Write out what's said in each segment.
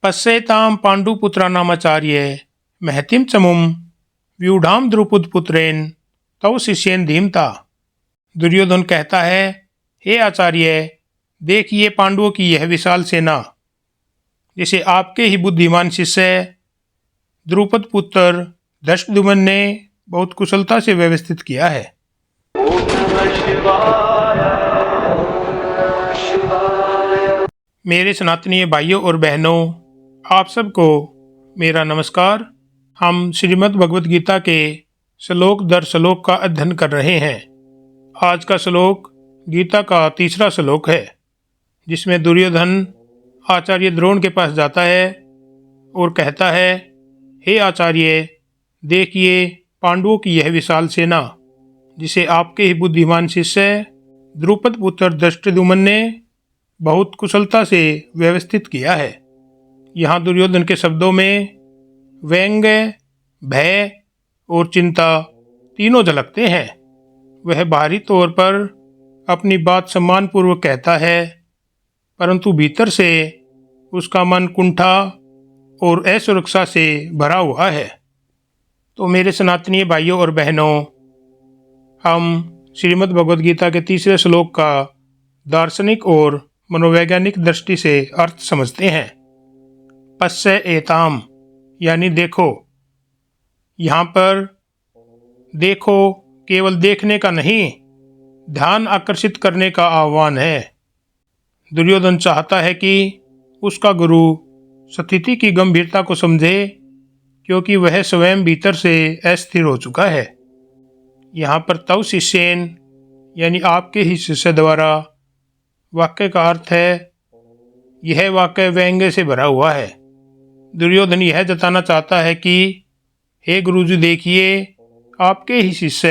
पश्येतां पाण्डुपुत्राणामाचार्य महतीं चमुं व्यूढ़ां द्रुपदपुत्रेण तव शिष्येन धीमता। दुर्योधन कहता है, हे आचार्य, देखिए पांडवों की यह विशाल सेना, जिसे आपके ही बुद्धिमान शिष्य द्रुपद पुत्र धृष्टद्युम्न ने बहुत कुशलता से व्यवस्थित किया है। मेरे सनातनीय भाइयों और बहनों, आप सबको मेरा नमस्कार। हम श्रीमद् भगवद गीता के श्लोक दर श्लोक का अध्ययन कर रहे हैं। आज का श्लोक गीता का तीसरा श्लोक है, जिसमें दुर्योधन आचार्य द्रोण के पास जाता है और कहता है, हे आचार्य, देखिए पांडवों की यह विशाल सेना, जिसे आपके ही बुद्धिमान शिष्य द्रुपद पुत्र धृष्टद्युम्न ने बहुत कुशलता से व्यवस्थित किया है। यहाँ दुर्योधन के शब्दों में व्यंग्य, भय और चिंता तीनों झलकते हैं। वह बाहरी तौर पर अपनी बात सम्मानपूर्वक कहता है, परंतु भीतर से उसका मन कुंठा और असुरक्षा से भरा हुआ है। तो मेरे सनातनीय भाइयों और बहनों, हम श्रीमद् भगवद गीता के तीसरे श्लोक का दार्शनिक और मनोवैज्ञानिक दृष्टि से अर्थ समझते हैं। पश्य एताम यानी देखो। यहाँ पर देखो केवल देखने का नहीं, ध्यान आकर्षित करने का आह्वान है। दुर्योधन चाहता है कि उसका गुरु स्थिति की गंभीरता को समझे, क्योंकि वह स्वयं भीतर से अस्थिर हो चुका है। यहाँ पर तव शिष्येन यानी आपके ही शिष्य द्वारा वाक्य का अर्थ है, यह वाक्य व्यंग्य से भरा हुआ है। दुर्योधन यह जताना चाहता है कि हे गुरुजी, देखिए आपके ही शिष्य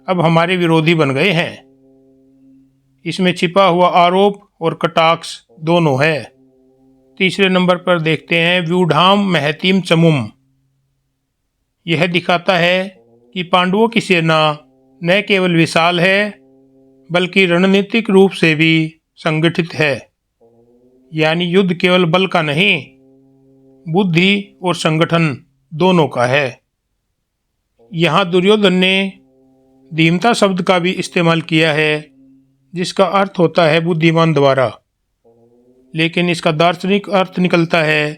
अब हमारे विरोधी बन गए हैं। इसमें छिपा हुआ आरोप और कटाक्ष दोनों है। तीसरे नंबर पर देखते हैं व्यूढ़ाम महतीम चमुम। यह दिखाता है कि पांडवों की सेना न केवल विशाल है, बल्कि रणनीतिक रूप से भी संगठित है। यानी युद्ध केवल बल का नहीं, बुद्धि और संगठन दोनों का है। यहाँ दुर्योधन ने धीमता शब्द का भी इस्तेमाल किया है, जिसका अर्थ होता है बुद्धिमान द्वारा। लेकिन इसका दार्शनिक अर्थ निकलता है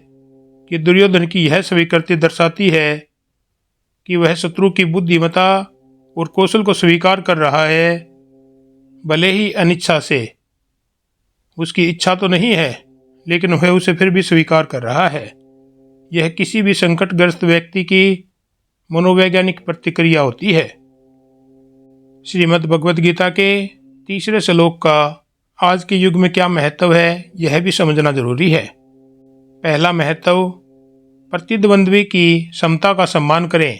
कि दुर्योधन की यह स्वीकृति दर्शाती है कि वह शत्रु की बुद्धिमता और कौशल को स्वीकार कर रहा है, भले ही अनिच्छा से। उसकी इच्छा तो नहीं है, लेकिन वह उसे फिर भी स्वीकार कर रहा है। यह किसी भी संकटग्रस्त व्यक्ति की मनोवैज्ञानिक प्रतिक्रिया होती है। श्रीमद् भगवद गीता के तीसरे श्लोक का आज के युग में क्या महत्व है, यह भी समझना जरूरी है। पहला महत्व, प्रतिद्वंद्वी की क्षमता का सम्मान करें।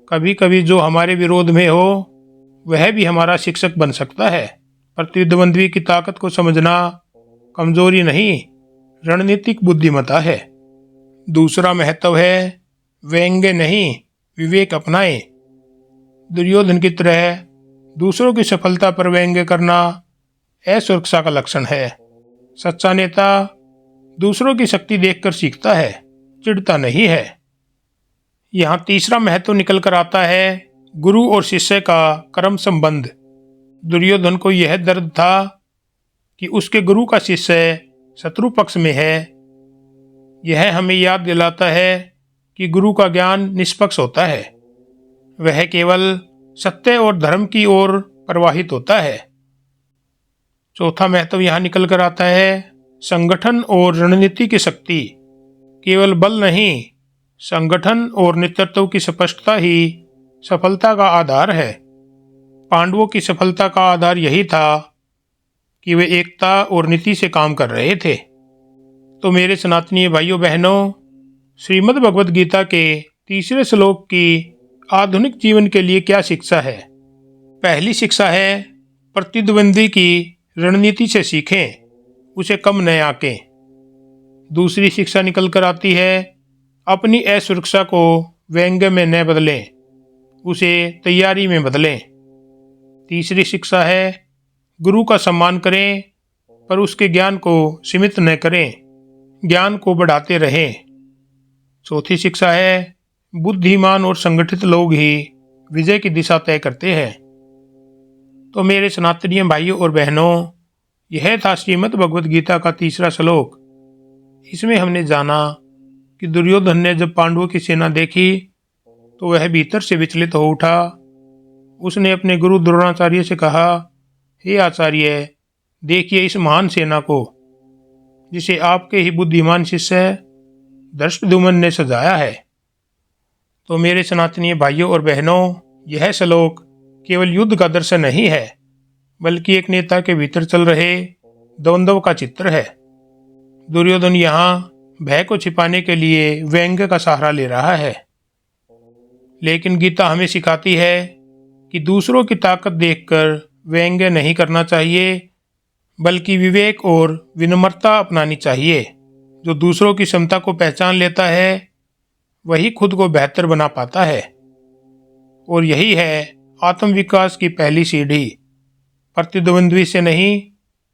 कभी कभी जो हमारे विरोध में हो, वह भी हमारा शिक्षक बन सकता है। प्रतिद्वंद्वी की ताकत को समझना कमजोरी नहीं, रणनीतिक बुद्धिमत्ता है। दूसरा महत्व है व्यंग्य नहीं, विवेक अपनाएं। दुर्योधन की तरह दूसरों की सफलता पर व्यंग्य करना असुरक्षा का लक्षण है। सच्चा नेता दूसरों की शक्ति देखकर सीखता है, चिढ़ता नहीं है। यहाँ तीसरा महत्व निकल कर आता है गुरु और शिष्य का कर्म संबंध। दुर्योधन को यह दर्द था कि उसके गुरु का शिष्य शत्रु पक्ष में है। यह हमें याद दिलाता है कि गुरु का ज्ञान निष्पक्ष होता है। वह केवल सत्य और धर्म की ओर प्रवाहित होता है। चौथा महत्व यहाँ निकल कर आता है संगठन और रणनीति की शक्ति। केवल बल नहीं, संगठन और नेतृत्व की स्पष्टता ही सफलता का आधार है। पांडवों की सफलता का आधार यही था कि वे एकता और नीति से काम कर रहे थे। तो मेरे सनातनीय भाइयों बहनों, श्रीमद् भगवद गीता के तीसरे श्लोक की आधुनिक जीवन के लिए क्या शिक्षा है? पहली शिक्षा है प्रतिद्वंदी की रणनीति से सीखें, उसे कम न आंकें। दूसरी शिक्षा निकल कर आती है अपनी असुरक्षा को व्यंग्य में न बदलें, उसे तैयारी में बदलें। तीसरी शिक्षा है गुरु का सम्मान करें, पर उसके ज्ञान को सीमित न करें। ज्ञान को बढ़ाते रहें। चौथी शिक्षा है, बुद्धिमान और संगठित लोग ही विजय की दिशा तय करते हैं। तो मेरे सनातनीय भाइयों और बहनों, यह था श्रीमद् भगवद गीता का तीसरा श्लोक। इसमें हमने जाना कि दुर्योधन ने जब पांडवों की सेना देखी तो वह भीतर से विचलित हो उठा। उसने अपने गुरु द्रोणाचार्य से कहा, हे आचार्य, देखिए इस महान सेना को, जिसे आपके ही बुद्धिमान शिष्य धृष्टद्युम्न ने सजाया है। तो मेरे सनातनीय भाइयों और बहनों, यह श्लोक केवल युद्ध का दर्शन नहीं है, बल्कि एक नेता के भीतर चल रहे द्वंद्व का चित्र है। दुर्योधन यहाँ भय को छिपाने के लिए व्यंग्य का सहारा ले रहा है, लेकिन गीता हमें सिखाती है कि दूसरों की ताकत देखकर व्यंग्य नहीं करना चाहिए, बल्कि विवेक और विनम्रता अपनानी चाहिए। जो दूसरों की क्षमता को पहचान लेता है वही खुद को बेहतर बना पाता है, और यही है आत्मविकास की पहली सीढ़ी। प्रतिद्वंद्वी से नहीं,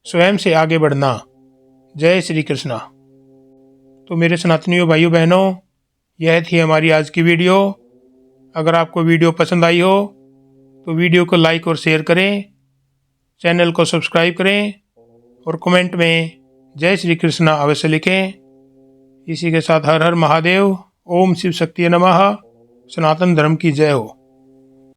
स्वयं से आगे बढ़ना। जय श्री कृष्णा। तो मेरे सनातनियों भाइयों बहनों, यह थी हमारी आज की वीडियो। अगर आपको वीडियो पसंद आई हो तो वीडियो को लाइक और शेयर करें, चैनल को सब्सक्राइब करें और कमेंट में जय श्री कृष्णा अवश्य लिखें। इसी के साथ हर हर महादेव, ओम शिव शक्ति नमः। सनातन धर्म की जय हो।